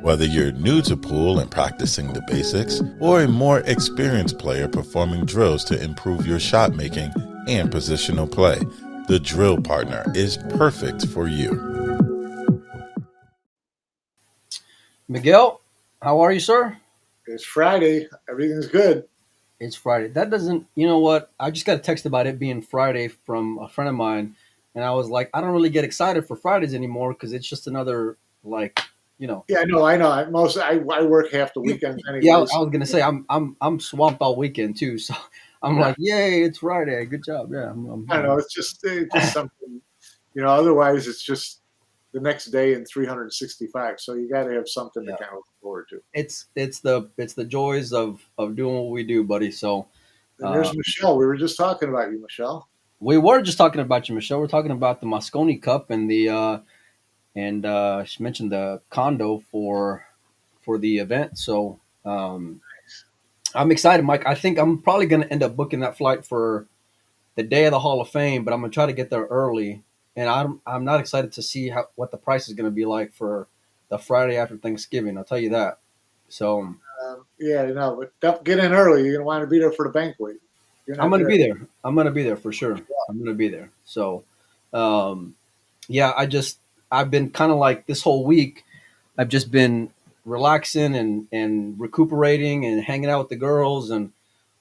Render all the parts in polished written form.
Whether you're new to pool and practicing the basics, or a more experienced player performing drills to improve your shot making and positional play, the Drill Partner is perfect for you. Miguel, how are you, sir? It's Friday. Everything's good. It's Friday. That doesn't, you know what? I just got a text about it being Friday from a friend of mine, and I was like, I don't really get excited for Fridays anymore because it's just another, like, you know. Yeah, I know. I work half the weekends Yeah, anyways. I was gonna say I'm swamped all weekend too, so I'm like, yay, it's Friday. Good job. Yeah, I don't know. It's just something. Otherwise, it's just the next day in 365. So you got to have something to yeah. kind of look forward to. It's the joys of doing what we do, buddy. So And there's Michelle. We were just talking about you, Michelle. we were just talking about you, Michelle. We're talking about the Mosconi Cup and she mentioned the condo for the event. So I'm excited, Mike. I think I'm probably going to end up booking that flight for the day of the Hall of Fame, but I'm going to try to get there early. And I'm not excited to see what the price is going to be like for the Friday after Thanksgiving. I'll tell you that. So but get in early. You're gonna want to be there for the banquet. I'm going to be there. I'm going to be there for sure. I'm going to be there. So, yeah, I've been kind of like this whole week. I've just been relaxing and recuperating and hanging out with the girls, and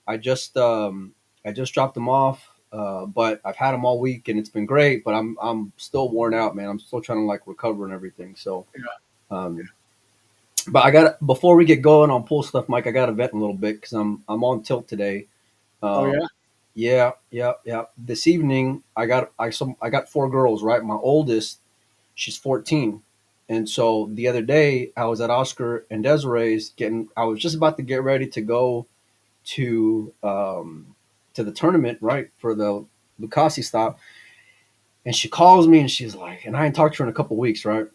I just dropped them off. But I've had them all week, and it's been great. But I'm still worn out, man. I'm still trying to like recover and everything. So, but I got before we get going on pool stuff, Mike. I got to vent a little bit because I'm on tilt today. Oh Um, yeah, yeah. This evening, I got four girls. Right, my oldest, she's 14, and so the other day I was at Oscar and Desiree's getting. I was just about to get ready to go to the tournament, right, for the Lucasi stop, and she calls me and she's like, and I ain't talked to her in a couple weeks, right,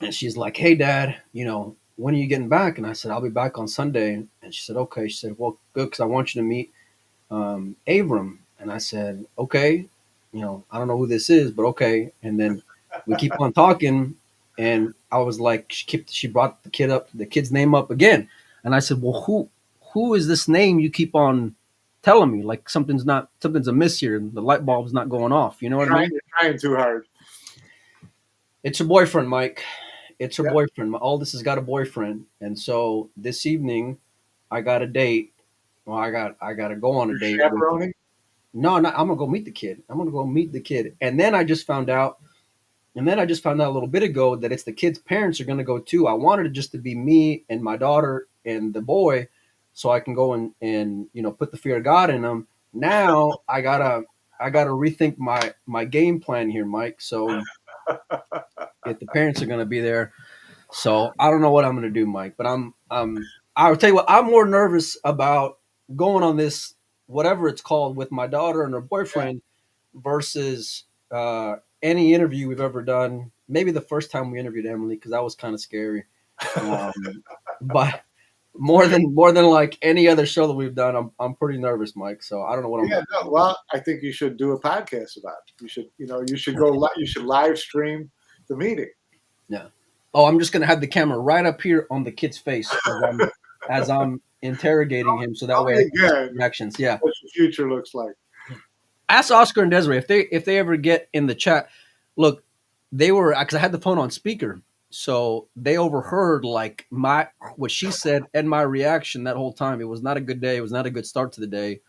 and she's like, "Hey, Dad, when are you getting back?" And I said, "I'll be back on Sunday." And she said, "Okay." She said, "Well, good, because I want you to meet Abram." And I said, "Okay, I don't know who this is, but okay." And then we keep on talking, and I was like, she brought the kid's name up again, and I said, "Well, who is this name you keep on telling me? Like something's amiss here. The light bulb's not going off. You know what I mean?" You're trying too hard. It's your boyfriend, Mike. It's her Yep. boyfriend. My oldest has got a boyfriend, and so this evening I got a date. Well, I got to go on a date with. Chaperoning. No, I'm gonna go meet the kid. I'm gonna go meet the kid, and then I just found out. And then I just found out a little bit ago that it's the kid's parents are gonna go too. I wanted it just to be me and my daughter and the boy, so I can go and put the fear of God in them. Now I gotta rethink my game plan here, Mike. So if the parents are gonna be there, so I don't know what I'm gonna do, Mike. But I'll tell you what, I'm more nervous about going on this whatever it's called with my daughter and her boyfriend versus any interview we've ever done. Maybe the first time we interviewed Emily because that was kind of scary. But more than like any other show that we've done, I'm pretty nervous, Mike. So I don't know what I'm. Yeah, no, well, I think you should do a podcast about it. You should live stream the meeting. Yeah. Oh, I'm just gonna have the camera right up here on the kid's face as I'm interrogating him, so that way I can see reactions. Yeah. What the future looks like. Ask Oscar and Desiree if they ever get in the chat. Look, they were because I had the phone on speaker, so they overheard like what she said and my reaction that whole time. It was not a good day. It was not a good start to the day.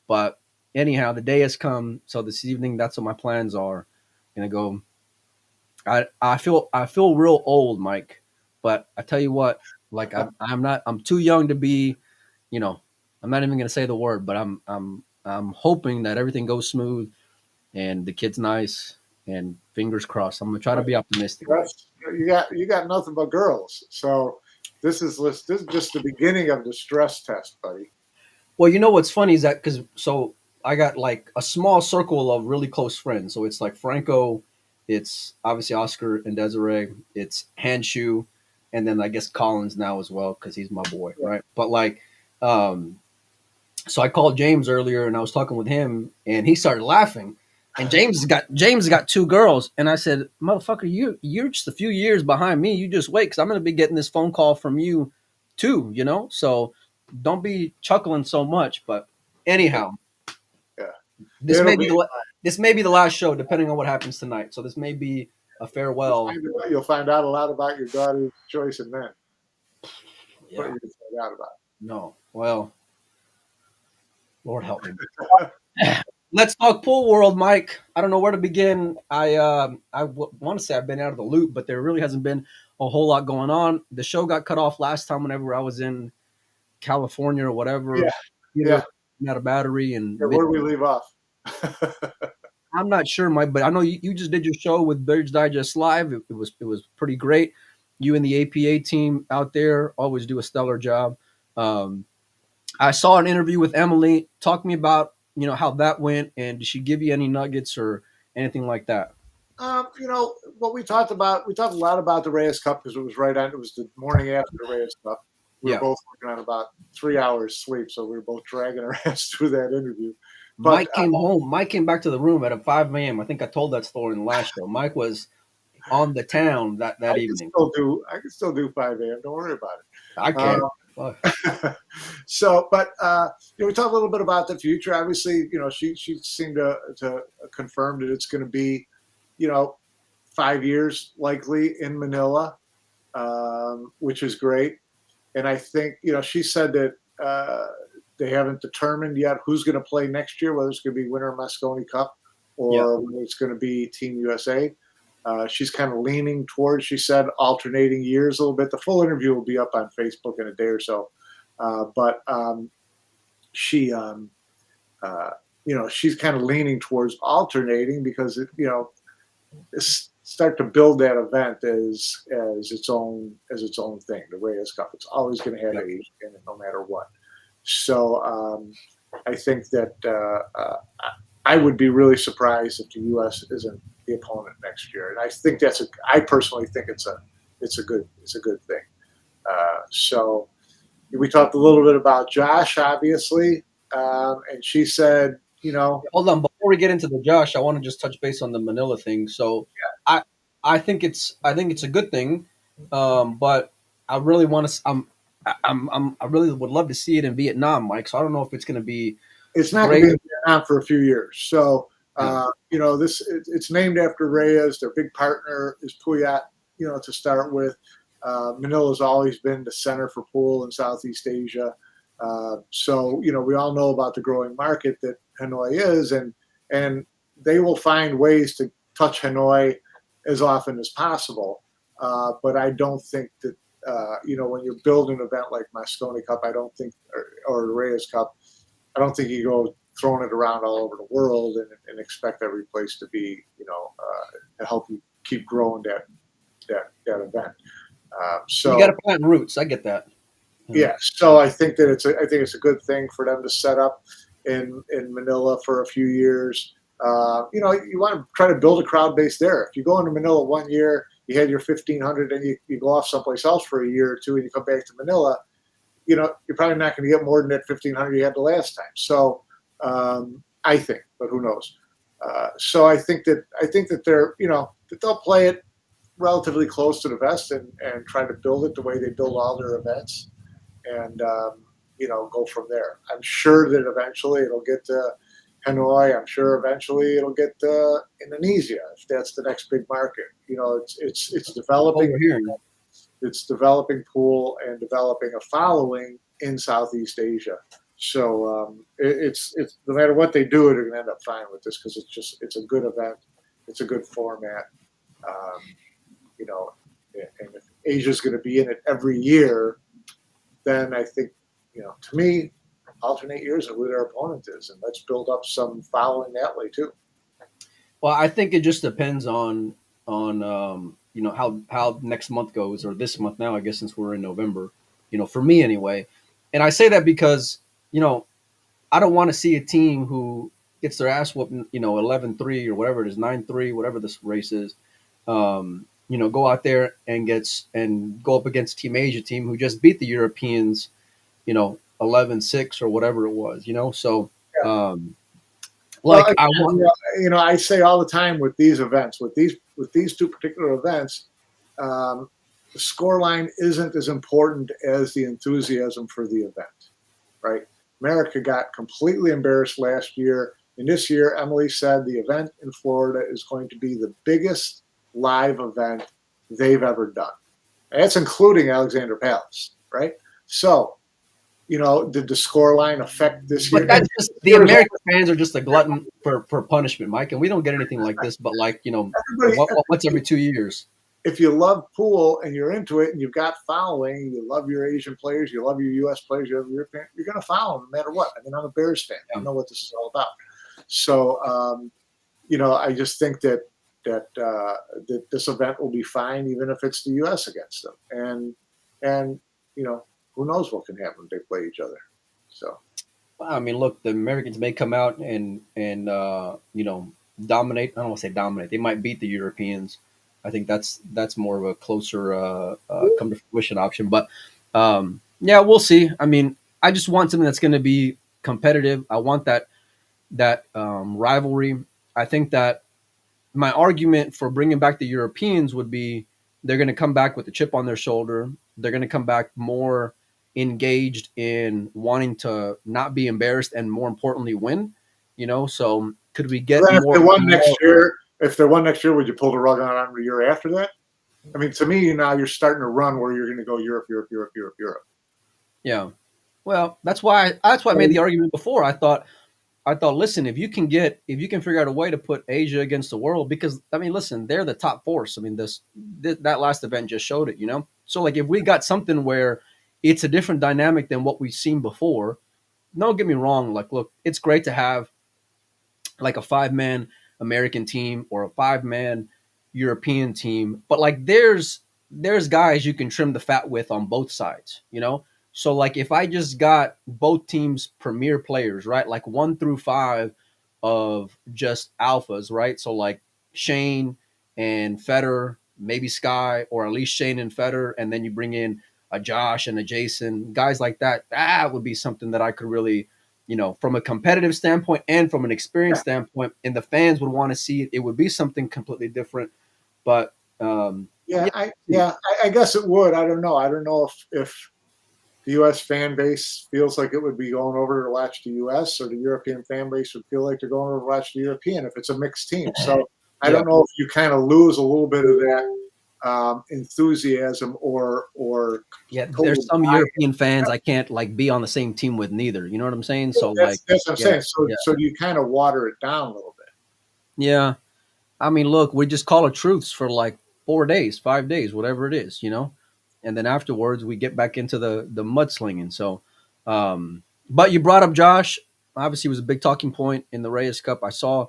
But anyhow, the day has come. So this evening, that's what my plans are. Gonna go. I feel real old, Mike. But I tell you what, like I'm too young to be, you know, I'm not even gonna say the word, but I'm hoping that everything goes smooth and the kid's nice and fingers crossed. I'm gonna try to be optimistic. You got nothing but girls. So this is just the beginning of the stress test, buddy. Well, you know what's funny is that so I got like a small circle of really close friends. So it's like Franco, it's obviously Oscar and Desiree, it's Hanshu, and then I guess Collins now as well because he's my boy, right? But like, um, so I called James earlier and I was talking with him and he started laughing. And James got 2 girls, and I said, "Motherfucker, you're just a few years behind me. You just wait, because I'm gonna be getting this phone call from you too. So don't be chuckling so much." But anyhow, Yeah. this It'll may be be. the last show, depending on what happens tonight. So this may be a farewell. You'll find out a lot about your daughter's choice in men. What Yeah, you find out about. no, well, Lord help me. Let's talk pool world, Mike. I don't know where to begin. Want to say I've been out of the loop, but there really hasn't been a whole lot going on. The show got cut off last time whenever I was in California or whatever. Yeah. Either out of battery and Yeah, where do we leave off? I'm not sure, Mike, but I know you just did your show with Bears Digest Live. It was pretty great. You and the APA team out there always do a stellar job. Um, I saw an interview with Emily. Talk to me about how that went, and did she give you any nuggets or anything like that? What we talked about, we talked a lot about the Reyes Cup because it was right on. It was the morning after the Reyes Cup. We were both working on about 3 hours sleep, so we were both dragging our ass through that interview. But Mike came home. Mike came back to the room at 5 a.m. I think I told that story in the last show. Mike was on the town that evening. I can still do 5 a.m. Don't worry about it. I can't. So, but we talked a little bit about the future. Obviously, she seemed to confirm that it's going to be, 5 years likely in Manila, which is great. And I think, she said that they haven't determined yet who's going to play next year, whether it's going to be Winter Mosconi Cup or whether it's going to be Team USA. She's kind of leaning towards, she said, alternating years a little bit. The full interview will be up on Facebook in a day or so. But she, she's kind of leaning towards alternating because, start to build that event as its own thing. The Reyes Cup, it's always going to have age in it, no matter what. So I think that I would be really surprised if the U.S. isn't the opponent next year, and I think I personally think it's a good thing. So we talked a little bit about Josh, obviously, and she said, hold on, before we get into the Josh, I want to just touch base on the Manila thing. So I think it's a good thing, but I really want to. I really would love to see it in Vietnam, Mike. So I don't know if it's going to be. It's not going to be in Vietnam for a few years. So it's named after Reyes. Their big partner is Puyat. To start with, Manila's always been the center for pool in Southeast Asia. So we all know about the growing market that Hanoi is, and they will find ways to touch Hanoi as often as possible. But I don't think that when you build an event like Mosconi Cup, I don't think, or the Reyes Cup, I don't think you go throwing it around all over the world and expect every place to be, to help you keep growing that event. So you got to plant roots. I get that. Yeah. So I think that it's a good thing for them to set up in Manila for a few years. You want to try to build a crowd base there. If you go into Manila one year, you had your 1,500, and you go off someplace else for a year or two, and you come back to Manila, you're probably not going to get more than that 1,500 you had the last time. So I think, but who knows? So I think that they're that they'll play it relatively close to the vest and try to build it the way they build all their events, and go from there. I'm sure that eventually it'll get to Hanoi. I'm sure eventually it'll get to Indonesia if that's the next big market. It's developing. It's developing pool and developing a following in Southeast Asia. So it's no matter what they do, they're going to end up fine with this because it's a good event. It's a good format. And if Asia's going to be in it every year, then I think, to me, alternate years are who their opponent is, and let's build up some following that way too. Well, I think it just depends on how next month goes, or this month now, I guess, since we're in November. For me anyway, and I say that because I don't want to see a team who gets their ass whooped, 11-3 or whatever it is, 9-3, whatever this race is. Go out there and go up against Team Asia team who just beat the Europeans, 11-6 or whatever it was, So Well, Like I want. I say all the time with these events, with these two particular events, the scoreline isn't as important as the enthusiasm for the event, right? America got completely embarrassed last year. And this year, Emily said the event in Florida is going to be the biggest live event they've ever done. And that's including Alexander Palace, right? So, did the scoreline affect this year? But that's just the American fans are just a glutton for punishment, Mike, and we don't get anything like this. But like what's every 2 years? If you love pool and you're into it and you've got following, you love your Asian players, you love your U.S. players, you love your European, you're going to follow them no matter what. I mean, I'm a Bears fan. I know what this is all about. So, I just think that this event will be fine, even if it's the U.S. against them. And who knows what can happen if they play each other. So, I mean, look, the Americans may come out and dominate. I don't want to say dominate. They might beat the Europeans. I think that's more of a closer come to fruition option. But yeah, we'll see. I mean, I just want something that's going to be competitive. I want that rivalry. I think that my argument for bringing back the Europeans would be they're going to come back with a chip on their shoulder. They're going to come back more engaged in wanting to not be embarrassed and more importantly win. So could we get then more? If they won next year, would you pull the rug on the year after that? I mean, to me, now you're starting to run where you're going to go Europe, Europe, Europe, Europe, Europe. Yeah. Well, that's why I made the argument before. I thought, listen, if you can figure out a way to put Asia against the world, because I mean, listen, they're the top force. I mean, that last event just showed it, So like, if we got something where it's a different dynamic than what we've seen before, don't get me wrong. Like, look, it's great to have like a 5-man American team or a 5-man European team, but like, there's guys you can trim the fat with on both sides. So like if I just got both teams' premier players, right? Like 1 through 5 of just alphas, right? So like Shane and Federer, maybe Sky, or at least Shane and Federer, and then you bring in a Josh and a Jason, guys like that. That would be something that I could really, from a competitive standpoint and from an experience standpoint, and the fans would want to see it. It would be something completely different. But I guess it would. I don't know. I don't know if the U.S. fan base feels like it would be going over to watch the U.S. or the European fan base would feel like they're going over to watch the European if it's a mixed team. So I don't know if you kind of lose a little bit of that enthusiasm or there's some European fans I can't like be on the same team with neither. You know what I'm saying? So that's what I'm saying. So you kind of water it down a little bit. Yeah. I mean, look, we just call it truths for like 4 days, 5 days, whatever it is, and then afterwards we get back into the mudslinging. So, but you brought up Josh. Obviously, it was a big talking point in the Reyes Cup. I saw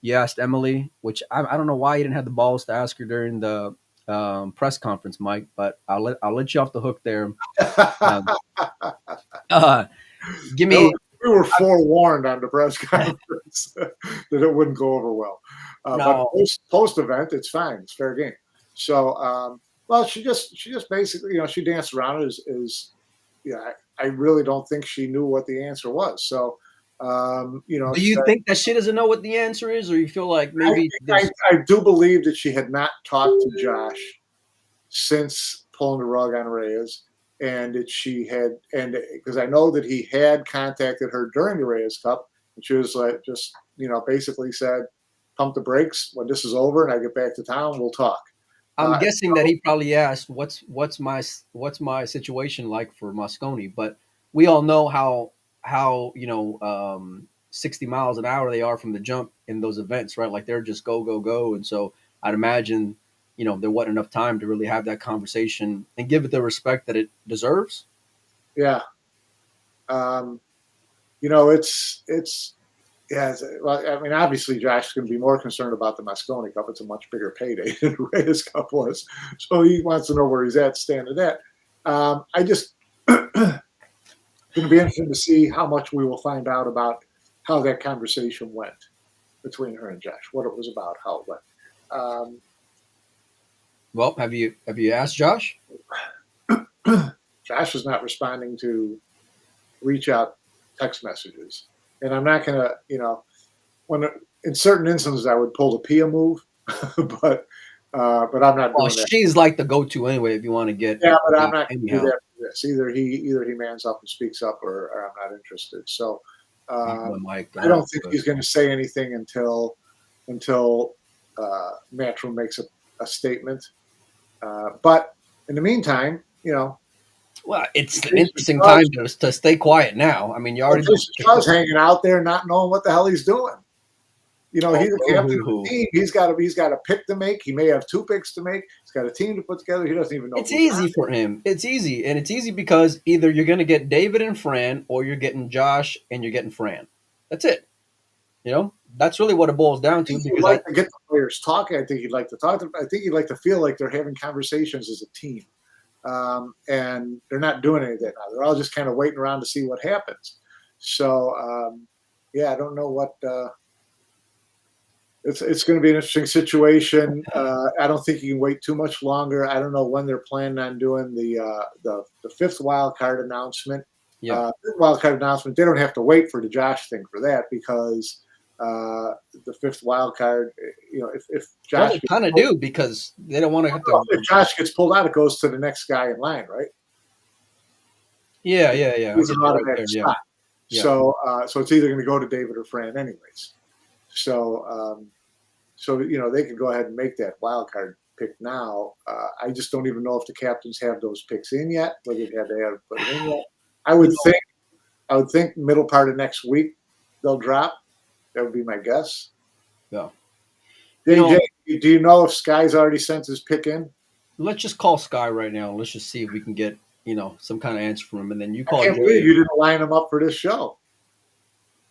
you asked Emily, which I don't know why you didn't have the balls to ask her during the press conference, Mike. But I'll let you off the hook there. Give me. We were forewarned on the press conference that it wouldn't go over well. No. But post event, it's fine. It's fair game. So, well, she just basically, she danced around I really don't think she knew what the answer was. So, do you think that she doesn't know what the answer is, or you feel like maybe I do believe that she had not talked to Josh since pulling the rug on Reyes. And that she had, and because I know that he had contacted her during the Reyes Cup, and she was like, just basically said, "Pump the brakes when this is over, and I get back to town. We'll talk." I'm guessing that he probably asked, "What's my situation like for Mosconi?" But we all know how 60 miles an hour they are from the jump in those events, right? Like they're just go go go, and so I'd imagine. There wasn't enough time to really have that conversation and give it the respect that it deserves. Yeah. Well, I mean, obviously Josh is going to be more concerned about the Mosconi Cup. It's a much bigger payday than the Reyes Cup was. So he wants to know where he's at, standing at. I just going to be interesting to see how much we will find out about how that conversation went between her and Josh, what it was about, how it went. Well, have you asked Josh? Josh is not responding to reach out text messages, and I'm not gonna, in certain instances I would pull the Pia move, but I'm not Well, doing that. she's like the go-to anyway if you want to get Yeah, but I'm back not going to do anyhow. that for this. Either he mans up and speaks up, or I'm not interested. So Well, Mike, I don't think he's going to say anything until Matchroom makes a statement. But in the meantime, well, it's an Jason interesting time Shaw's, to stay quiet now. I mean, you already Jason Shaw's hanging out there, not knowing what the hell he's doing. He's the captain of the team. He's got a pick to make. He may have 2 picks to make. He's got a team to put together. He doesn't even know. It's easy for him. It's easy, and it's easy because either you're going to get David and Fran, or you're getting Josh and you're getting Fran. That's it. That's really what it boils down to. He'd like to get the players talking. I think he'd like to talk to them. I think he'd like to feel like they're having conversations as a team, and they're not doing any of that now. They're all just kind of waiting around to see what happens. So, I don't know what. It's going to be an interesting situation. I don't think you can wait too much longer. I don't know when they're planning on doing the 5th wild card announcement. Yeah. 5th wild card announcement. They don't have to wait for the Josh thing for that, because the 5th wild card, if Josh, they kind of do, because they don't want to have to. If Josh gets pulled out, it goes to the next guy in line, right? Yeah. He's an automatic spot. Yeah. So it's either going to go to David or Fran, anyways. So they could go ahead and make that wild card pick now. I just don't even know if the captains have those picks in yet, whether they have to put it in yet. I would think middle part of next week they'll drop. That would be my guess. Yeah. DJ, do you know if Sky's already sent his pick in? Let's just call Sky right now. Let's just see if we can get some kind of answer from him, and then you call. I can't believe you didn't line him up for this show.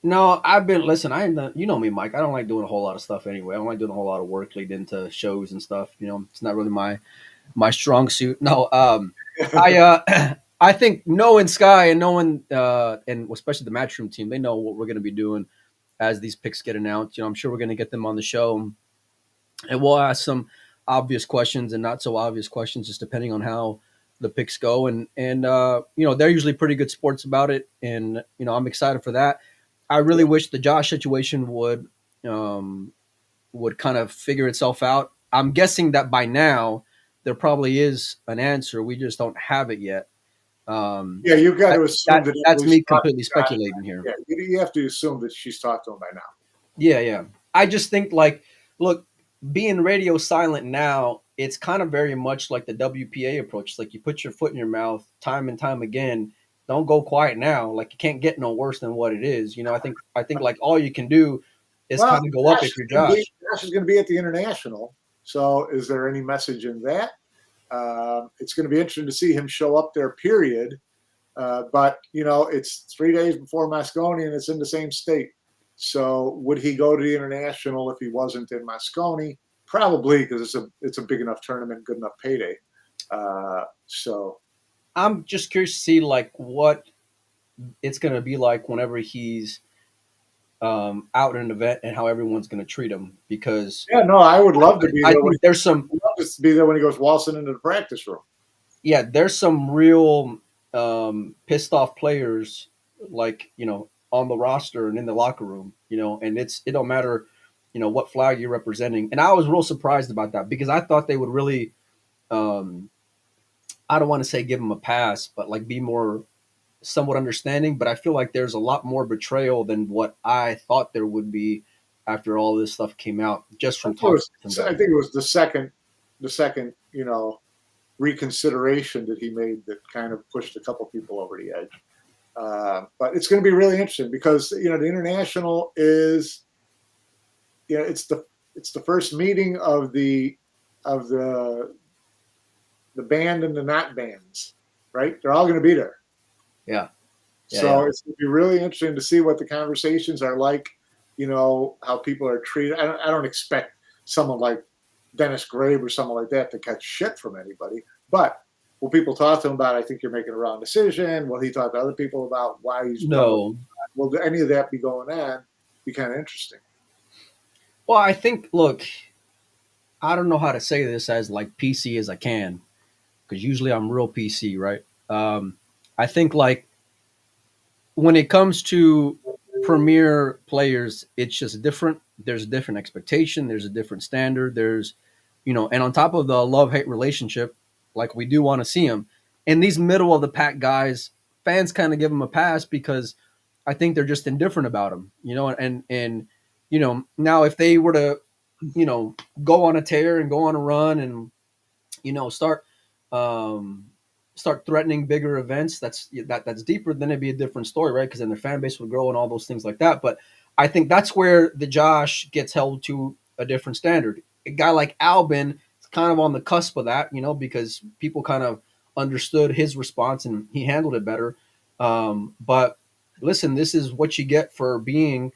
No, listen, you know me, Mike. I don't like doing a whole lot of stuff anyway. I don't like doing a whole lot of work leading into shows and stuff. It's not really my strong suit. No, I think knowing Sky and knowing and especially the Matchroom team, they know what we're going to be doing as these picks get announced. I'm sure we're going to get them on the show, and we'll ask some obvious questions and not so obvious questions, just depending on how the picks go. And they're usually pretty good sports about it, and I'm excited for that. I really wish the Josh situation would kind of figure itself out. I'm guessing that by now there probably is an answer. We just don't have it yet. You've got to assume that's me completely speculating here. Yeah, you have to assume that she's talked to him by now. Yeah. I just think, look, being radio silent now, it's kind of very much like the WPA approach. It's like you put your foot in your mouth time and time again. Don't go quiet now. Like, you can't get no worse than what it is. I think like all you can do is kind of go up if you're Josh. Josh is going to be at the International. So is there any message in that? It's going to be interesting to see him show up there, period. But, it's 3 days before Mosconi and it's in the same state. So would he go to the International if he wasn't in Mosconi? Probably, because it's a big enough tournament, good enough payday. So I'm just curious to see what it's going to be like whenever he's out in an event and how everyone's going to treat him. Because I would love to be there. There's some be there when he goes waltzing into the practice room. Yeah, there's some real pissed off players on the roster and in the locker room. And it don't matter what flag you're representing. And I was real surprised about that, because I thought they would really I don't want to say give him a pass, but be more somewhat understanding. But I feel like there's a lot more betrayal than what I thought there would be after all this stuff came out, just from talking. I think it was the second, reconsideration that he made that kind of pushed a couple people over the edge. But it's going to be really interesting, because the International is, it's the first meeting of the band and the not bands, right? They're all going to be there. Yeah. So it's going to be really interesting to see what the conversations are like. How people are treated. I don't expect someone like Dennis Grabe or someone like that to catch shit from anybody. But will people talk to him about, I think you're making a wrong decision? Will he talk to other people about why he's no? Will any of that be going on? Be kind of interesting. Well, I think, look, I don't know how to say this as PC as I can, because usually I'm real PC, right? I think when it comes to premier players, it's just different. There's a different expectation. There's a different standard. There's, and on top of the love-hate relationship, like we do want to see them. And these middle of the pack guys, fans kind of give them a pass because I think they're just indifferent about them, and now if they were to, go on a tear and go on a run and, start um, start threatening bigger events, that's deeper, then it'd be a different story, right? Because then their fan base would grow and all those things like that. But I think that's where the Josh gets held to a different standard. A guy like Albin is kind of on the cusp of that, because people kind of understood his response and he handled it better. But listen, this is what you get for being,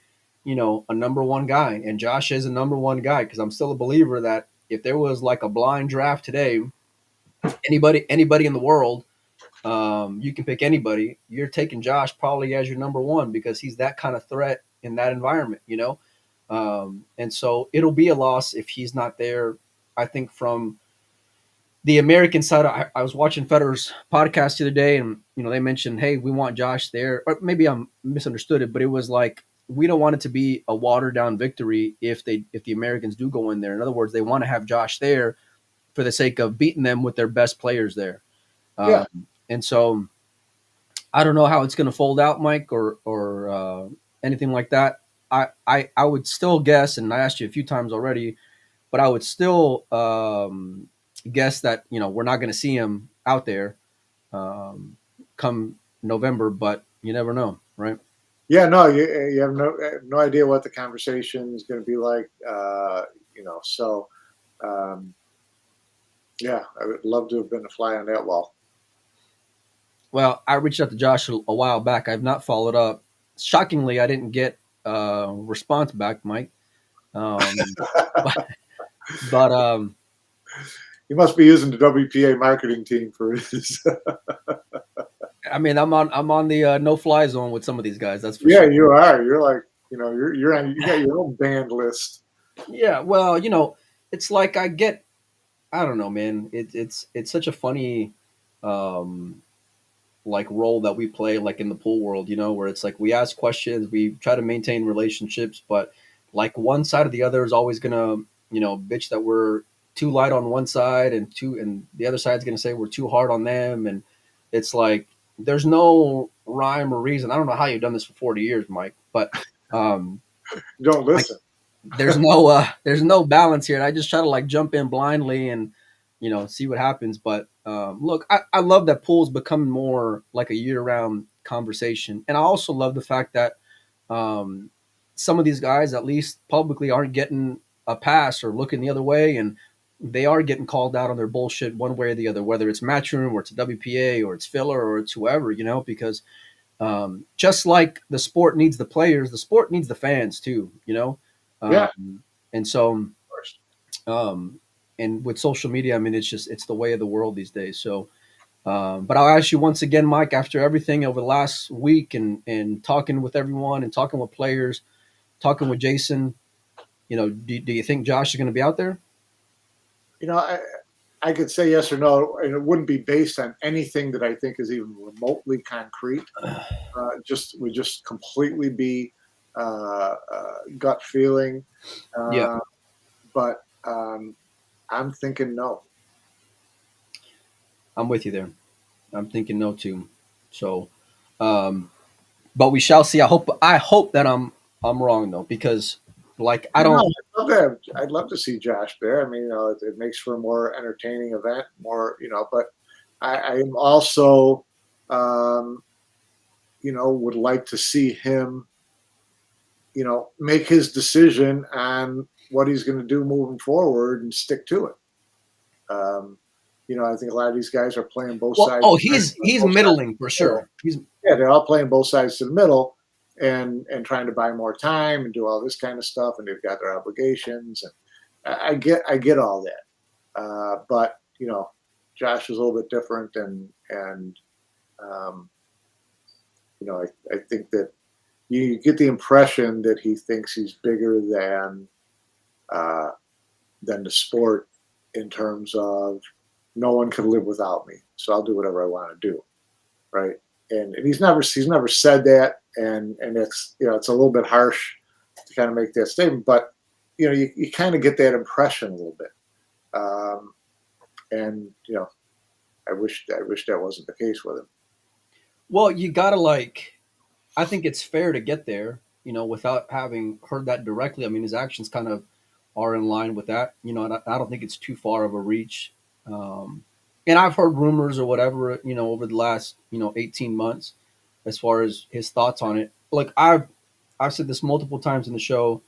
a number one guy, and Josh is a number one guy, because I'm still a believer that if there was like a blind draft today, anybody in the world, you can pick anybody. You're taking Josh probably as your number one because he's that kind of threat in that environment, and so it'll be a loss if he's not there. I think from the American side, I was watching Federer's podcast the other day, and they mentioned, hey, we want Josh there, or maybe I'm misunderstood it, but it was like, we don't want it to be a watered down victory if the Americans do go in there. In other words, they want to have Josh there for the sake of beating them with their best players there. Yeah. And so I don't know how it's going to fold out, Mike, or anything like that. I would still guess, and I asked you a few times already, but I would still guess that we're not going to see him out there come November, but you never know, right? Yeah, no, you have no idea what the conversation is going to be like, So, yeah, I would love to have been a fly on that wall. Well, I reached out to Josh a while back. I've not followed up. Shockingly, I didn't get a response back, Mike. But you must be using the WPA marketing team for his. I mean, I'm on the no-fly zone with some of these guys. That's for yeah, sure. you are. You're like, you got your own band list. Yeah, well, it's like I don't know, man. It's such a funny like role that we play, like in the pool world, where it's like we ask questions, we try to maintain relationships, but like one side or the other is always gonna, bitch that we're too light on one side and the other side's gonna say we're too hard on them, and it's like there's no rhyme or reason. I don't know how you've done this for 40 years, Mike, but don't listen. Like, there's no balance here. And I just try to like jump in blindly and see what happens. But look, I love that pool's becoming more like a year-round conversation, and I also love the fact that some of these guys, at least publicly, aren't getting a pass or looking the other way, and they are getting called out on their bullshit one way or the other, whether it's Matchroom or it's a WPA or it's filler or it's whoever, because just like the sport needs the players, the sport needs the fans too, Yeah. And so, and with social media, I mean, it's the way of the world these days. So, but I'll ask you once again, Mike, after everything over the last week and talking with everyone and talking with players, talking with Jason, do you think Josh is going to be out there? I could say yes or no, and it wouldn't be based on anything that I think is even remotely concrete. Would just completely be gut feeling. Yeah. But I'm thinking no. I'm with you there. I'm thinking no too. So, but we shall see. I hope that I'm wrong though, because like I don't. I'd love to see Josh there. I mean, it makes for a more entertaining event, more, but I am also, would like to see him, make his decision on what he's going to do moving forward and stick to it. I think a lot of these guys are playing both sides. Oh, he's middling for sure. They're all playing both sides to the middle. And trying to buy more time and do all this kind of stuff, and they've got their obligations, and I get all that, but Josh is a little bit different, and I think that you get the impression that he thinks he's bigger than the sport, in terms of no one can live without me, so I'll do whatever I want to do, right? and he's never said that, and it's it's a little bit harsh to kind of make that statement, but you kind of get that impression a little bit, and I wish that wasn't the case with him. Well, you gotta I think it's fair to get there, without having heard that directly. I mean, his actions kind of are in line with that, and I don't think it's too far of a reach. Um, and I've heard rumors or whatever, over the last, 18 months as far as his thoughts on it. Like I've said this multiple times in the show.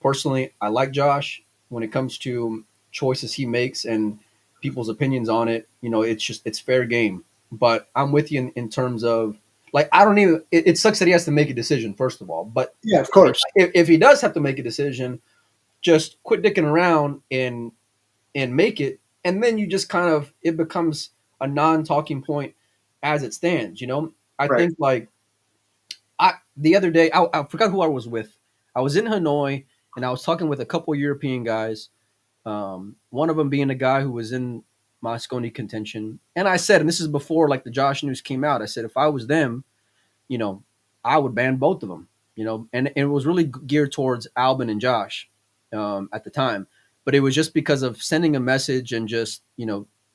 Personally, I like Josh when it comes to choices he makes and people's opinions on it. It's fair game. But I'm with you in terms of I don't even. It sucks that he has to make a decision first of all. But Yeah, of course. if he does have to make a decision, just quit dicking around and make it, and then you just kind of it becomes a non-talking point as it stands. I Right. think the other day I forgot who I was with. I was in Hanoi and I was talking with a couple European guys. One of them being a guy who was in Mosconi contention, and I said, and this is before the Josh news came out. I said if I was them, you know, I would ban both of them. And it was really geared towards Albin and Josh at the time, but it was just because of sending a message and just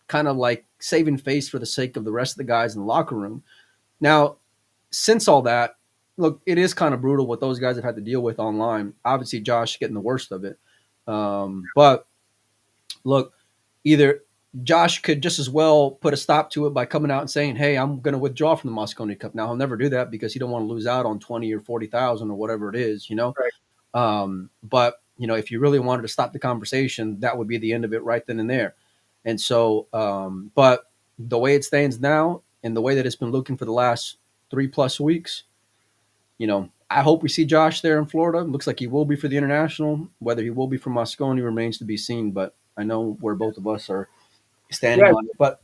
kind of saving face for the sake of the rest of the guys in the locker room. Now, since all that, look, it is kind of brutal what those guys have had to deal with online. Obviously, Josh getting the worst of it. But look, either Josh could just as well put a stop to it by coming out and saying, "Hey, I'm going to withdraw from the Mosconi Cup." Now he'll never do that because he don't want to lose out on 20 or 40,000 or whatever it is, Right. But if you really wanted to stop the conversation, that would be the end of it right then and there. And so, but the way it stands now, and the way that it's been looking for the last 3+ weeks, I hope we see Josh there in Florida. It looks like he will be for the international. Whether he will be for Mosconi remains to be seen. But I know where both of us are standing on it. But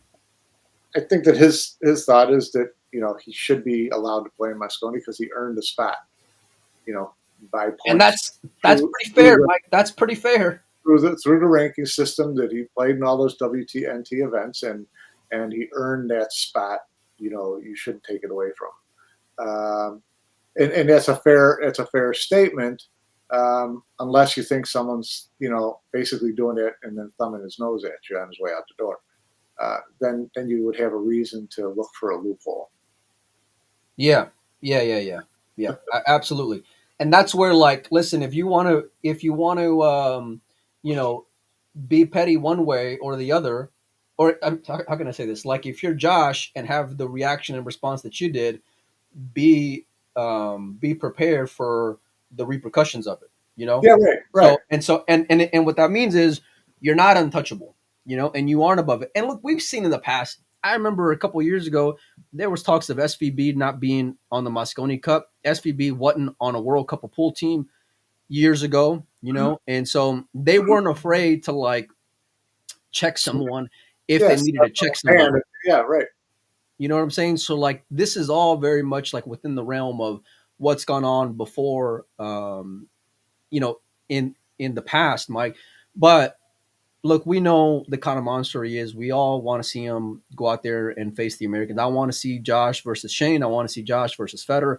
I think that his thought is that he should be allowed to play in Mosconi because he earned the spot. By points. And that's pretty fair, Mike. That's pretty fair. Through the ranking system that he played in all those WTNT events, and he earned that spot. You shouldn't take it away from him. And that's a fair statement, unless you think someone's basically doing it and then thumbing his nose at you on his way out the door. Then you would have a reason to look for a loophole. Yeah, absolutely. And that's where, listen, if you want to, be petty one way or the other, or how can I say this? Like if you're Josh and have the reaction and response that you did, be prepared for the repercussions of it. Yeah, right. And what that means is you're not untouchable, and you aren't above it. And look, we've seen in the past. I remember a couple of years ago, there was talks of SVB not being on the Mosconi Cup. SVB wasn't on a World Cup of pool team years ago, and so they weren't afraid to check someone if they needed to check someone. Yeah, right. You know what I'm saying? So this is all very much within the realm of what's gone on before, in the past, Mike. But look, we know the kind of monster he is. We all want to see him go out there and face the Americans. I want to see Josh versus Shane. I want to see Josh versus Federer.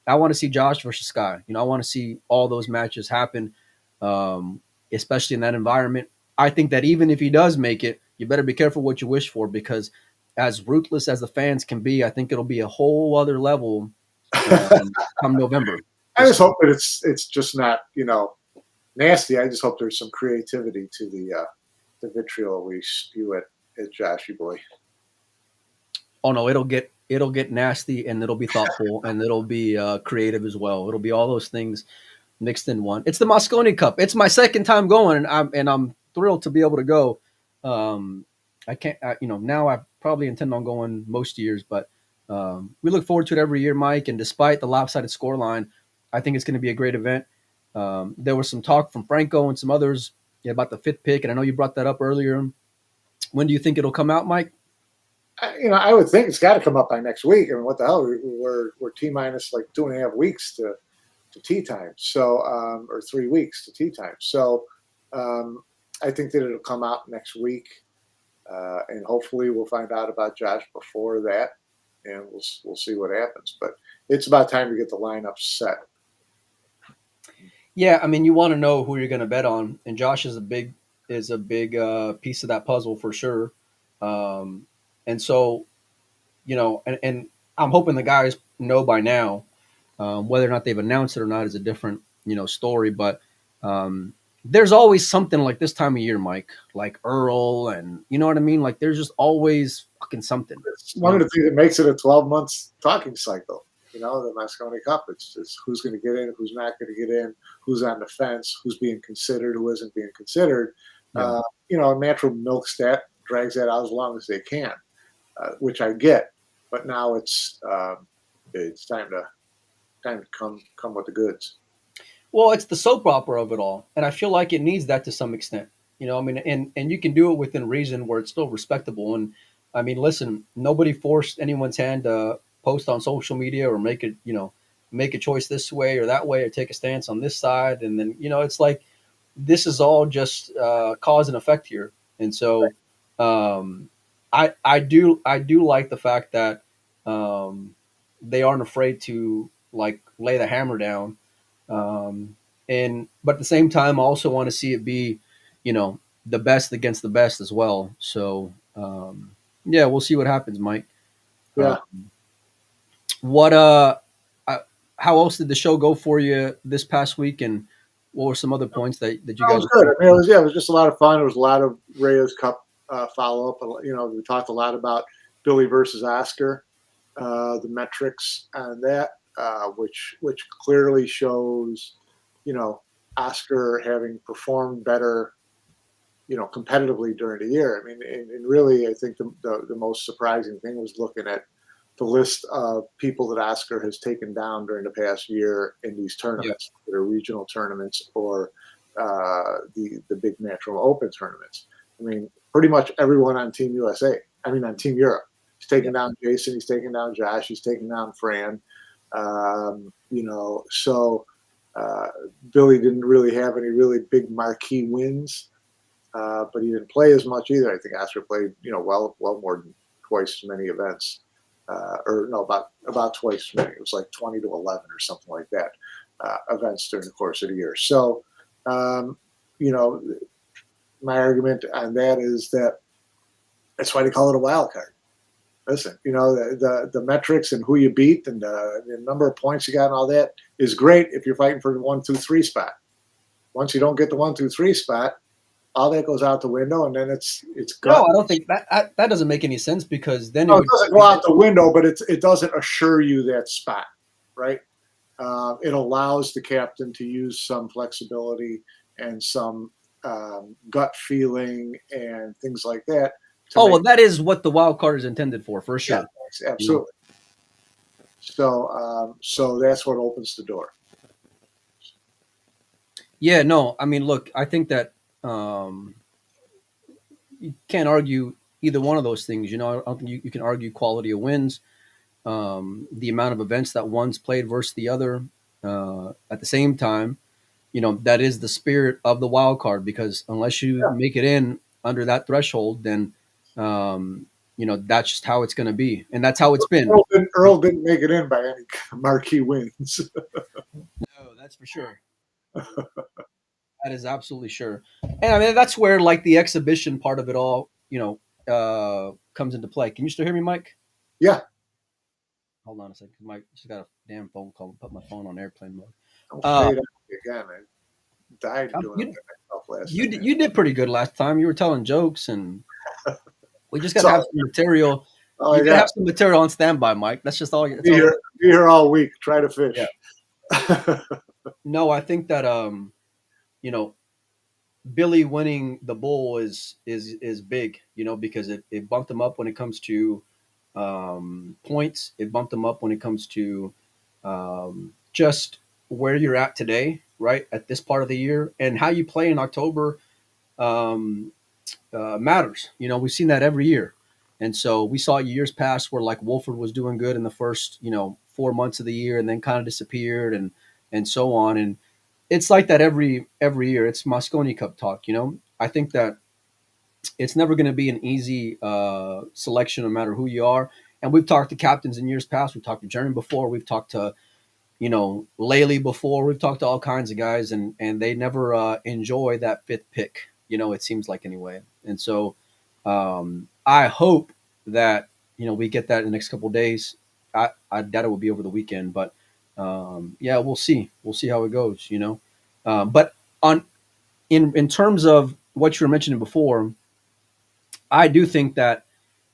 I want to see Josh versus Sky. I want to see all those matches happen, especially in that environment. I think that even if he does make it, you better be careful what you wish for, because as ruthless as the fans can be, I think it'll be a whole other level come November. I just hope that it's just not nasty. I just hope there's some creativity to the vitriol we spew at Joshy boy. Oh no, it'll get nasty, and it'll be thoughtful, and it'll be creative as well. It'll be all those things mixed in one. It's the Mosconi Cup. It's my second time going, and I'm thrilled to be able to go. I can't, now I probably intend on going most years, but we look forward to it every year, Mike. And despite the lopsided scoreline, I think it's going to be a great event. There was some talk from Franco and some others about the 5th pick, and I know you brought that up earlier. When do you think it'll come out, Mike? I would think it's got to come up by next week. I mean, what the hell? We're T-minus 2.5 weeks to tee time, so or 3 weeks to tee time. So I think that it'll come out next week, and hopefully we'll find out about Josh before that. and we'll see what happens. But it's about time to get the lineup set. Yeah, I mean, you want to know who you're going to bet on, and Josh is a big piece of that puzzle for sure. Um, and so, and I'm hoping the guys know by now. Whether or not they've announced it or not is a different, story. But um, there's always something like this time of year, Mike, like Earl, and you know what I mean. Like there's just always fucking something. It's one of the things that makes it a 12 months talking cycle. The Mosconi Cup. It's just who's going to get in, who's not going to get in, who's on the fence, who's being considered, who isn't being considered. Yeah. A natural milk stat drags that out as long as they can, which I get. But now it's time to come with the goods. Well, it's the soap opera of it all, and I feel like it needs that to some extent. I mean, and you can do it within reason where it's still respectable. And I mean, listen, nobody forced anyone's hand to post on social media or make a choice this way or that way or take a stance on this side. And then it's like this is all just cause and effect here. And so, I do like the fact that they aren't afraid to like lay the hammer down. But at the same time, I also want to see it be, the best against the best as well. So yeah, we'll see what happens, Mike. Yeah. What uh, how else did the show go for you this past week, and what were some other points that you It guys? was good. I mean, it was just a lot of fun. There was a lot of Reyes Cup follow up. We talked a lot about Billy versus Oscar, the metrics on that, which clearly shows, Oscar having performed better, competitively during the year. I mean, and really, I think the most surprising thing was looking at the list of people that Oscar has taken down during the past year in these tournaments, that are regional tournaments or the big Natural Open tournaments. I mean, pretty much everyone on Team USA. I mean, on Team Europe. He's taken down Jason. He's taken down Josh. He's taken down Fran. So Billy didn't really have any really big marquee wins, but he didn't play as much either. I think Oscar played, well more than twice as many events. Or no, about twice as many. It was like 20 to 11 or something like that, events during the course of the year. So, my argument on that is that that's why they call it a wild card. Listen, the metrics and who you beat and the number of points you got and all that is great if you're fighting for the 1, 2, 3 spot. Once you don't get the 1, 2, 3 spot, all that goes out the window, and then it's gone. No, I don't think that doesn't make any sense, because then it doesn't go out the window, but it doesn't assure you that spot, right? It allows the captain to use some flexibility and some gut feeling and things like that. Well, that is what the wild card is intended for sure. Yeah, absolutely. So that's what opens the door. Yeah, no, I mean, look, I think that you can't argue either one of those things. I don't think you can argue quality of wins, the amount of events that one's played versus the other. At the same time, that is the spirit of the wild card, because unless you make it in under that threshold, then that's just how it's going to be, and that's how it's been. Earl didn't make it in by any marquee wins. No, that's for sure. That is absolutely sure. And I mean, that's where like the exhibition part of it all, comes into play. Can you still hear me, Mike? Yeah. Hold on a second. Mike just got a damn phone call. Put my phone on airplane mode. Again, I died doing it myself last time. You did pretty good last time. You were telling jokes, and we just got to have some material. You got to have some material on standby, Mike. That's just all. Be here all week. Try to fish. Yeah. No, I think that Billy winning the bowl is big, because it bumped him up when it comes to points. It bumped him up when it comes to just where you're at today, right at this part of the year, and how you play in October matters. We've seen that every year, and so we saw years past where like Wolford was doing good in the first 4 months of the year, and then kind of disappeared, and so on. And it's like that every year. It's Mosconi Cup talk. I think that it's never going to be an easy selection, no matter who you are. and we've talked to captains in years past. We've talked to Jeremy before. We've talked to Laley before. We've talked to all kinds of guys, and they never enjoy that fifth pick. It seems like anyway. And so I hope that we get that in the next couple of days. I doubt it will be over the weekend, but yeah, we'll see. We'll see how it goes. But on in terms of what you were mentioning before, I do think that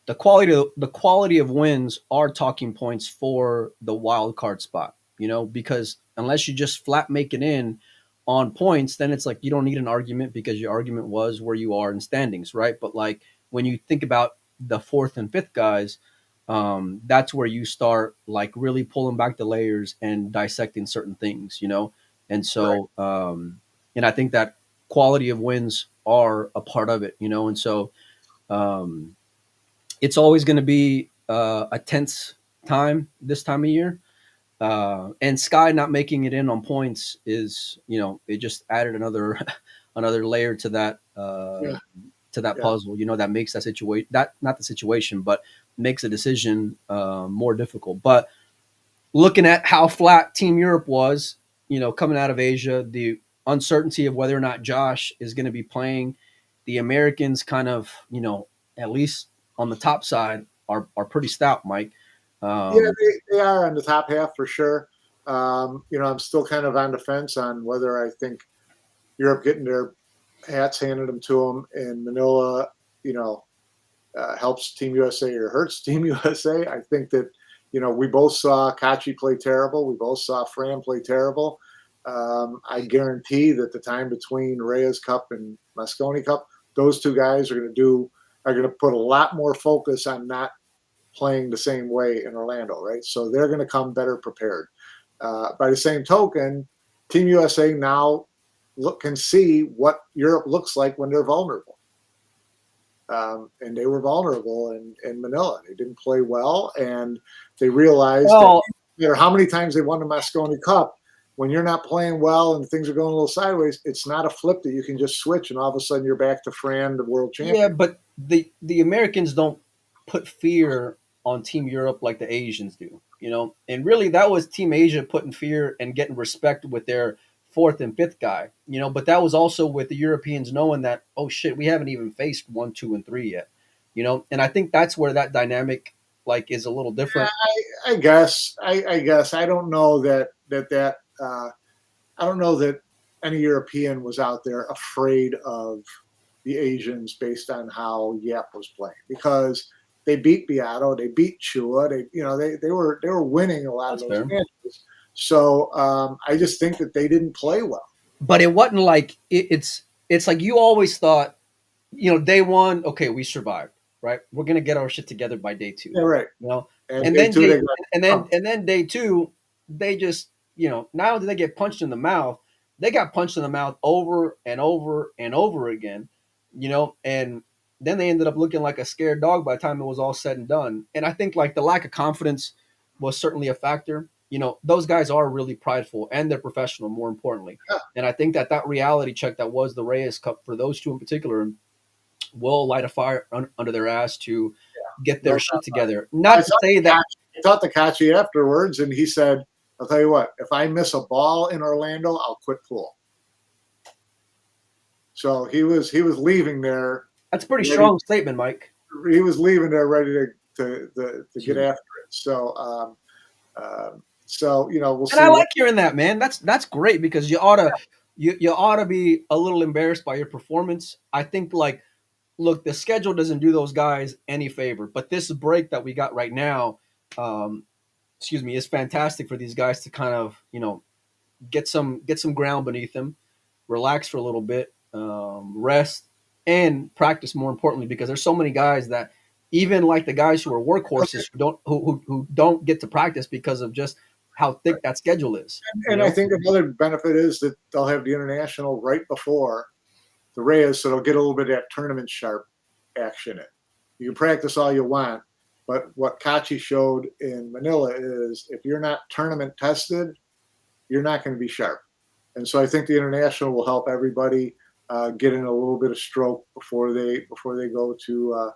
the quality of wins are talking points for the wild card spot. Because unless you just flat make it in on points, then it's like you don't need an argument because your argument was where you are in standings, right? But like when you think about the fourth and fifth guys, that's where you start like really pulling back the layers and dissecting certain things, And Right. so, and I think that quality of wins are a part of it, And so, um, it's always going to be a tense time this time of year. And Sky not making it in on points is, it just added another another layer Yeah. to that Yeah. puzzle. That makes that situation that not the situation, but makes a decision more difficult. But looking at how flat Team Europe was, coming out of Asia, the uncertainty of whether or not Josh is going to be playing, the Americans kind of, at least on the top side, are pretty stout, Mike. Yeah, Um, they are on the top half for sure. I'm still kind of on the fence on whether I think Europe getting their hats handed them to them in Manila, you know, helps Team USA or hurts Team USA. I think that, we both saw Kachi play terrible. We both saw Fran play terrible. I guarantee that the time between Reyes Cup and Mosconi Cup, those two guys are going to put a lot more focus on not playing the same way in Orlando, right? So they're going to come better prepared. By the same token, Team USA now can see what Europe looks like when they're vulnerable. And they were vulnerable in Manila. They didn't play well, and they realized that well, no matter how many times they won the Mosconi Cup, when you're not playing well and things are going a little sideways, it's not a flip that you can just switch and all of a sudden you're back to Fran, the world yeah, champion. but the Americans don't put fear on Team Europe like the Asians do, And really, that was Team Asia putting fear and getting respect with their fourth and fifth guy, But that was also with the Europeans knowing that, oh shit, we haven't even faced 1, 2, and 3 yet, And I think that's where that dynamic like is a little different. I guess. I guess. I don't know I don't know that any European was out there afraid of the Asians based on how Yap was playing because they beat Beato, they beat Chua, they were winning a lot of That's those fair. matches. So I just think that they didn't play well. But it wasn't like it's like you always thought, day one, okay, we survived, right? We're gonna get our shit together by day two, Yeah, right. you know, And and day then two, day they got and then day two, they just not only did they get punched in the mouth, they got punched in the mouth over and over and over again, and then they ended up looking like a scared dog by the time it was all said and done. And I think like the lack of confidence was certainly a factor. Those guys are really prideful and they're professional, more importantly. yeah, And I think that reality check that was the Reyes Cup for those two in particular will light a fire under their ass to get no their doubt shit about it. together. I Not to say that. talked to Kachi afterwards, and he said, "I'll tell you what, if I miss a ball in Orlando, I'll quit pool." So he was leaving there That's a pretty ready. strong statement, Mike. He was leaving there ready to get Excuse me. after it. So we'll And I see what. like hearing that, man. That's great because you ought to be a little embarrassed by your performance. I think like look, the schedule doesn't do those guys any favor, but this break that we got right now, um, excuse me, is fantastic for these guys to kind of get some ground beneath them, relax for a little bit, rest, and practice more importantly because there's so many guys that even like the guys who are Okay. workhorses who don't get to practice because of just how thick that schedule is. And I think another benefit is that they'll have the international right before the Reyes, so they'll get a little bit of that tournament sharp action in. You can practice all you want, but what Kachi showed in Manila is if you're not tournament tested, you're not going to be sharp. And so I think the international will help everybody get in a little bit of stroke before they go to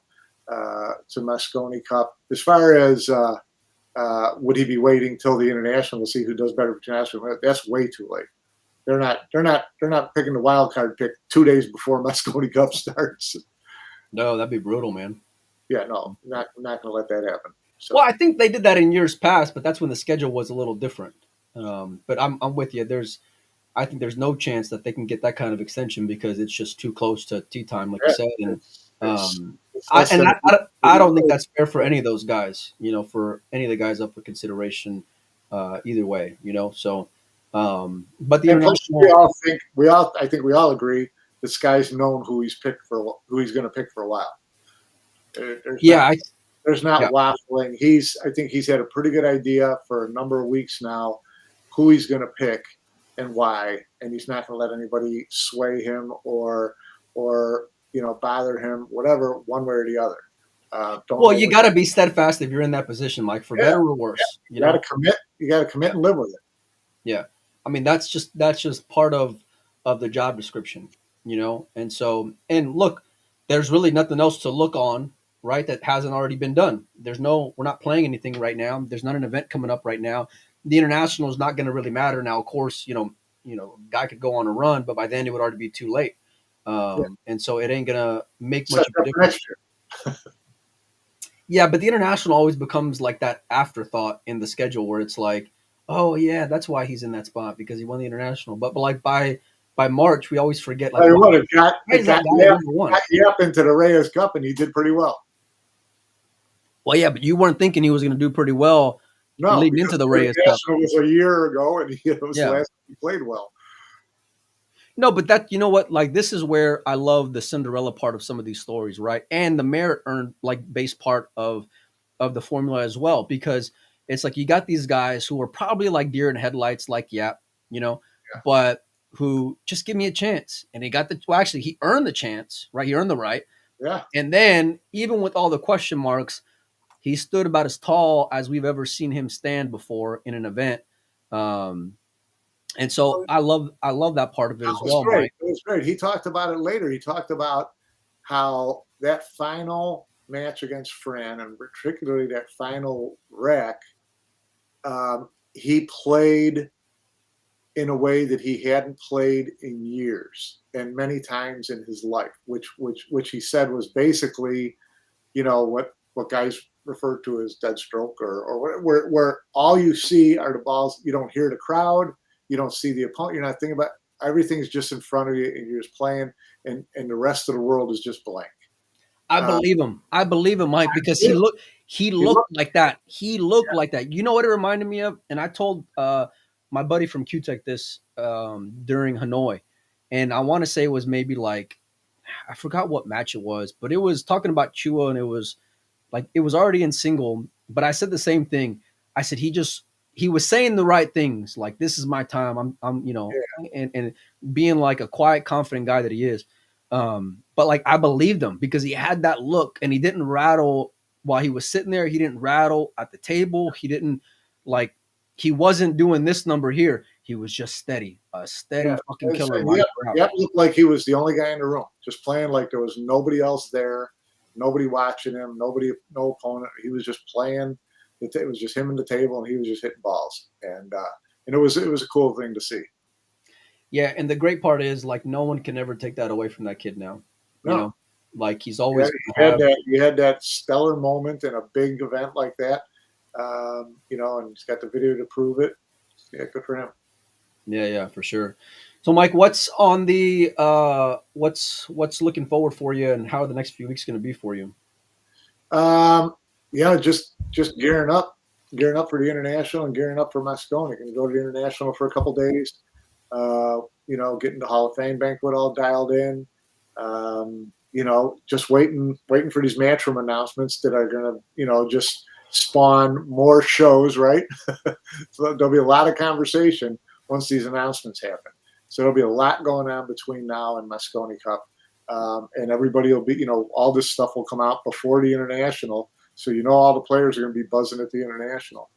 Mosconi Cup. As far as would he be waiting till the international to see who does better for international? That's way too late. They're not picking the wild card pick 2 days before Mosconi Cup starts. No, that'd be brutal, man. Yeah, no, not going to let that happen. So. Well, I think they did that in years past, but that's when the schedule was a little different. But I'm with you. I think there's no chance that they can get that kind of extension because it's just too close to tea time, like you said. And I don't think that's fair for any of those guys. For any of the guys up for consideration, either way. So, but the international, I think we all agree this guy's known who he's going to pick for a while. There's not waffling. I think he's had a pretty good idea for a number of weeks now who he's going to pick and why, and he's not going to let anybody sway him or bother him, whatever, one way or the other. You got to be steadfast if you're in that position, Mike, for better or worse. You got to commit. You got to commit and live with it. Yeah, I mean that's just part of the job description, And so, and look, there's really nothing else to look on, right? That hasn't already been done. We're not playing anything right now. There's not an event coming up right now. The international is not going to really matter now. Of course, a guy could go on a run, but by then it would already be too late. And so it ain't going to make much of a difference. Yeah, but the international always becomes like that afterthought in the schedule where it's like, oh yeah, that's why he's in that spot because he won the international. But like by March, we always forget. Like, it got Yep into the Reyes Cup, and he did pretty well. Well, yeah, but you weren't thinking he was going to do pretty well leading into the Reyes Cup. It was a year ago, and it was the last time he played well. No, but that, you know what? Like, this is where I love the Cinderella part of some of these stories, right? And the merit earned, base part of the formula as well, because it's like you got these guys who are probably like deer in headlights, but who just give me a chance. And he got he earned the chance, right? He earned the right. Yeah. And then even with all the question marks, he stood about as tall as we've ever seen him stand before in an event. And so I love that part of it as well, Mike. It was great. He talked about it later. He talked about how that final match against Fran, and particularly that final rack, he played in a way that he hadn't played in years and many times in his life, which he said was basically, what guys refer to as dead stroke or where all you see are the balls. You don't hear the crowd. You don't see the opponent. You're not thinking about everything's just in front of you, and you're just playing, and the rest of the world is just blank. I believe him. I believe him, Mike, because he looked like that. He looked like that. You know what it reminded me of? And I told my buddy from QTech this during Hanoi, and I want to say it was maybe like I forgot what match it was, but it was talking about Chua, and it was like it was already in single. But I said the same thing. I said he was saying the right things, like this is my time. And being like a quiet, confident guy that he is. But like I believed him because he had that look, and he didn't rattle while he was sitting there. He didn't rattle at the table. He didn't he wasn't doing this number here. He was just steady, a steady fucking killer. Yep, looked like he was the only guy in the room, just playing like there was nobody else there, nobody watching him, no opponent. He was just playing. It was just him and the table, and he was just hitting balls, and it was a cool thing to see. Yeah, and the great part is like no one can ever take that away from that kid now. No. Like he's always you had that stellar moment in a big event like that, and he's got the video to prove it. Yeah, good for him. Yeah, for sure. So, Mike, what's on the what's looking forward for you, and how are the next few weeks going to be for you? Just gearing up for the international and gearing up for Mosconi. Going to go to the international for a couple days. Getting the Hall of Fame banquet all dialed in. Just waiting for these matchroom announcements that are going to, just spawn more shows, right? So there'll be a lot of conversation once these announcements happen. So there'll be a lot going on between now and Mosconi Cup. And everybody will be, all this stuff will come out before the international. So, all the players are going to be buzzing at the international.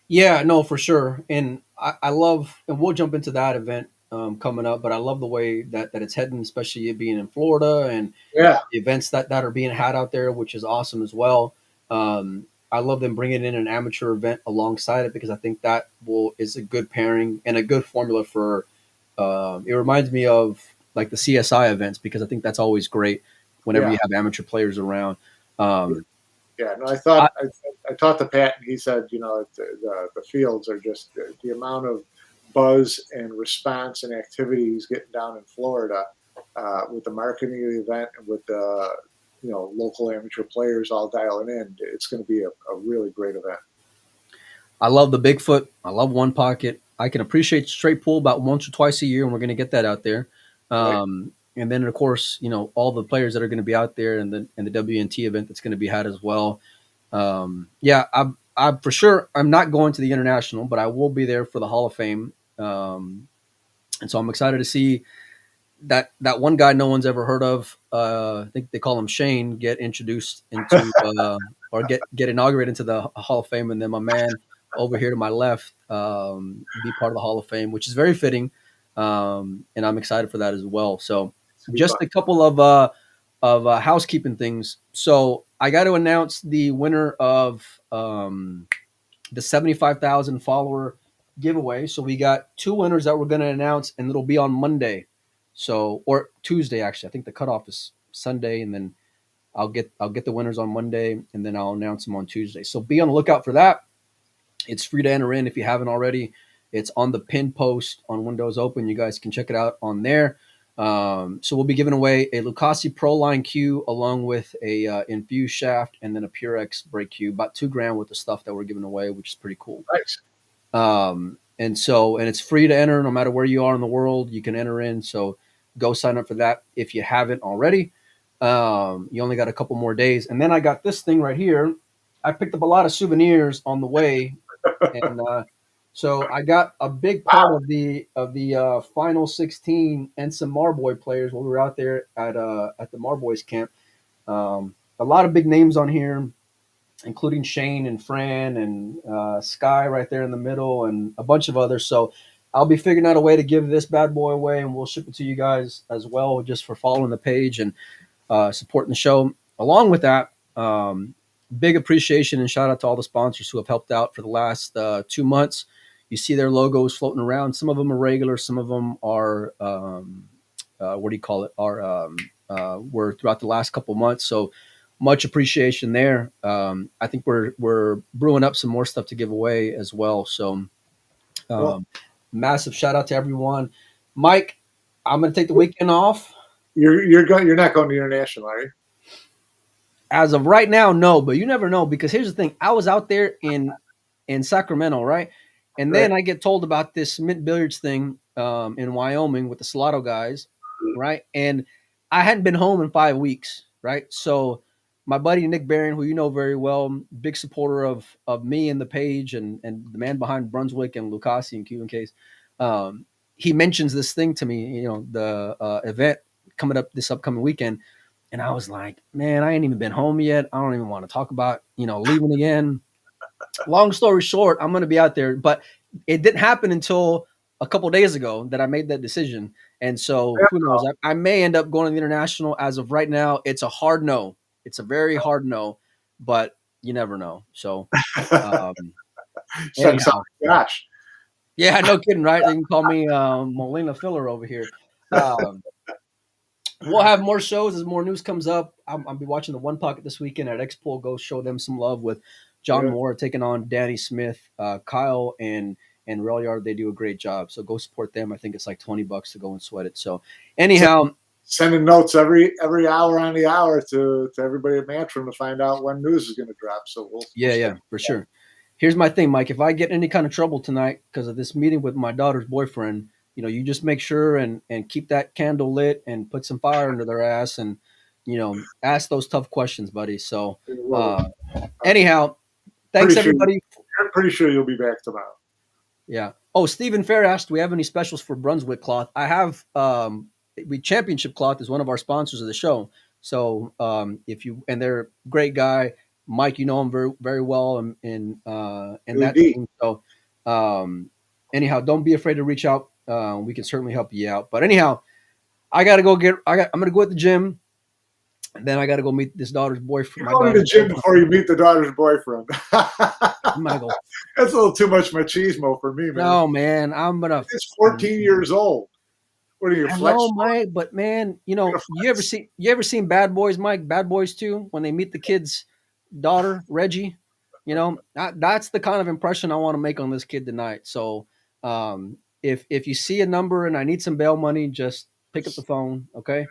Yeah, no, for sure. And I love, and we'll jump into that event coming up, but I love the way that it's heading, especially it being in Florida and Yeah, the events that are being had out there, which is awesome as well. I love them bringing in an amateur event alongside it because I think that is a good pairing and a good formula for. It reminds me of like the CSI events because I think that's always great whenever yeah, you have amateur players around. Um, yeah. No, I I, thought I talked to Pat, and he said, the fields are just the amount of buzz and response and activity he's getting down in Florida with the marketing of the event and with the local amateur players all dialing in. It's going to be a really great event. I love the Bigfoot. I love One Pocket. I can appreciate straight pool about once or twice a year, and we're going to get that out there. Right? And then, of course, all the players that are going to be out there, and the WNT event that's going to be had as well. Yeah, I for sure I'm not going to the international, but I will be there for the Hall of Fame. And so I'm excited to see that one guy no one's ever heard of. I think they call him Shane. Get introduced into or get inaugurated into the Hall of Fame, and then my man over here to my left be part of the Hall of Fame, which is very fitting. And I'm excited for that as well. So just a couple of housekeeping things. So I got to announce the winner of the 75,000 follower giveaway. So we got two winners that we're going to announce, and it'll be on Monday. So or Tuesday actually. I think the cutoff is Sunday, and then I'll get the winners on Monday, and then I'll announce them on Tuesday. So be on the lookout for that. It's free to enter in if you haven't already. It's on the pin post on Windows Open. You guys can check it out on there. So we'll be giving away a Lucasi Pro Line Q along with a infused shaft and then a Purex brake Q, about $2,000 worth of stuff that we're giving away, which is pretty cool. Nice. And it's free to enter no matter where you are in the world. You can enter in. So go sign up for that if you haven't already. You only got a couple more days. And then I got this thing right here. I picked up a lot of souvenirs on the way. And so I got a big part of the final 16 and some Marboy players when we were out there at the Marboys camp. A lot of big names on here, including Shane and Fran and Sky right there in the middle, and a bunch of others. So I'll be figuring out a way to give this bad boy away, and we'll ship it to you guys as well, just for following the page and supporting the show. Along with that, big appreciation and shout out to all the sponsors who have helped out for the last 2 months. You see their logos floating around. Some of them are regular. Some of them are, what do you call it? Were throughout the last couple months. So much appreciation there. I think we're brewing up some more stuff to give away as well. So massive shout out to everyone. Mike, I'm going to take the weekend off. You're not going to international, are you? As of right now, no, but you never know, because here's the thing. I was out there in Sacramento, right? And then I get told about this Mint Billiards thing in Wyoming with the Salado guys, right? And I hadn't been home in 5 weeks, right? So my buddy Nick Barron, who you know very well, big supporter of me and the page and the man behind Brunswick and Lucasi and Cuban Case, he mentions this thing to me, the event coming up this upcoming weekend. And I was like, man, I ain't even been home yet. I don't even want to talk about, leaving again. Long story short, I'm going to be out there, but it didn't happen until a couple days ago that I made that decision. And so who knows? I may end up going to the international. As of right now, it's a hard no. It's a very hard no, but you never know. So, gosh. Yeah, no kidding, right? They can call me Molina Filler over here. We'll have more shows as more news comes up. I'll be watching the One Pocket this weekend at Expo. Go show them some love with John Moore taking on Danny Smith, Kyle and Railyard. They do a great job. So go support them. I think it's like $20 to go and sweat it. So anyhow, sending notes every hour on the hour to everybody at Matchroom to find out when news is going to drop. So we'll for sure. Here's my thing, Mike. If I get any kind of trouble tonight because of this meeting with my daughter's boyfriend, you just make sure and keep that candle lit and put some fire under their ass and, ask those tough questions, buddy. So anyhow, thanks everybody. I'm pretty sure you'll be back tomorrow. Yeah. Oh, Stephen Fair asked, do we have any specials for Brunswick cloth? I have, Championship Cloth is one of our sponsors of the show. So and they're a great guy. Mike, you know him very, very well in that team. So anyhow, don't be afraid to reach out we can certainly help you out. But anyhow, I'm gonna go at the gym, and then I gotta go meet this daughter's boyfriend. You're going to the gym before you meet the daughter's boyfriend. Michael. That's a little too much machismo for me, man. No, man, I'm gonna. It's 14 years old. What are you, I flex? know, Mike, but man, you ever seen Bad Boys, Mike? Bad Boys 2, when they meet the kid's daughter, Reggie. That's the kind of impression I want to make on this kid tonight. So, if you see a number and I need some bail money, just pick up the phone, okay?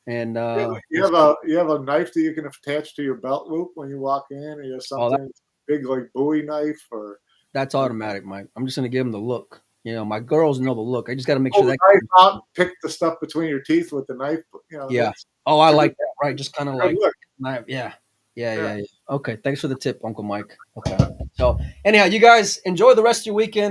And you have a knife that you can attach to your belt loop when you walk in, or you have something big like Bowie knife, or that's automatic, Mike. I'm just gonna give him the look. My girls know the look. I just got to make sure that knife out, pick the stuff between your teeth with the knife. Yeah. Oh, I like that. Right, just kind of like knife. Yeah. Okay. Thanks for the tip, Uncle Mike. Okay. So anyhow, you guys enjoy the rest of your weekend.